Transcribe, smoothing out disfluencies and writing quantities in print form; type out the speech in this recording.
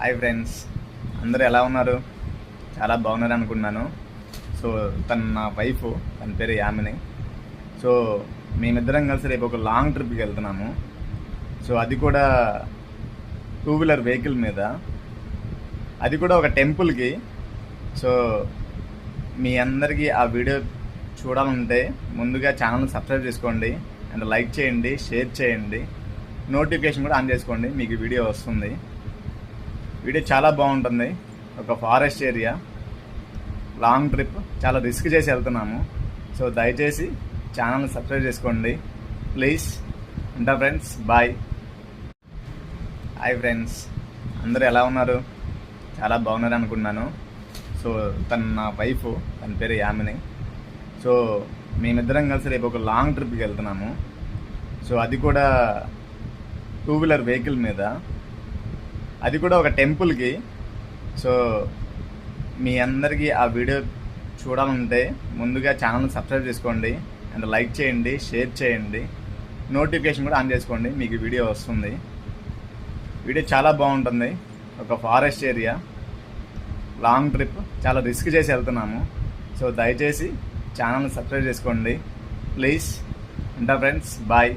Hi friends, అందరూ ఎలా ఉన్నారు? చాలా బాగున్నారు అనుకున్నాను. సో తను నా వైఫ్, తన పేరు యామిని. సో మేమిద్దరం కలిసి రేపు ఒక లాంగ్ ట్రిప్కి వెళ్తున్నాము. సో అది కూడా 2 వీలర్ వెహికల్ మీద, అది కూడా ఒక టెంపుల్కి. సో మీ అందరికీ ఆ వీడియో చూడాలంటే ముందుగా ఛానల్ని సబ్స్క్రైబ్ చేసుకోండి, అండ్ లైక్ చేయండి, షేర్ చేయండి, నోటిఫికేషన్ కూడా ఆన్ చేసుకోండి. మీకు వీడియో వస్తుంది. వీడియో చాలా బాగుంటుంది. ఒక ఫారెస్ట్ ఏరియా, లాంగ్ ట్రిప్, చాలా రిస్క్ చేసి వెళ్తున్నాము. సో దయచేసి ఛానల్ని సబ్స్క్రైబ్ చేసుకోండి ప్లీజ్. ఉంటా ఫ్రెండ్స్, బాయ్. హాయ్ ఫ్రెండ్స్, అందరూ ఎలా ఉన్నారు? చాలా బాగున్నారు అనుకున్నాను. సో తను నా వైఫ్, తన పేరు యామిని. సో మేమిద్దరం కలిసి రేపు ఒక లాంగ్ ట్రిప్కి వెళ్తున్నాము. సో అది కూడా 2 వీలర్ వెహికల్ మీద, అది కూడా ఒక టెంపుల్కి. సో మీ అందరికీ ఆ వీడియో చూడాలంటే ముందుగా ఛానల్ని సబ్స్క్రైబ్ చేసుకోండి, అండ్ లైక్ చేయండి, షేర్ చేయండి, నోటిఫికేషన్ కూడా ఆన్ చేసుకోండి. మీకు వీడియో వస్తుంది. వీడియో చాలా బాగుంటుంది. ఒక ఫారెస్ట్ ఏరియా, లాంగ్ ట్రిప్, చాలా రిస్క్ చేసి వెళ్తున్నాము. సో దయచేసి ఛానల్ని సబ్స్క్రైబ్ చేసుకోండి ప్లీజ్. ఉంటా ఫ్రెండ్స్, బాయ్.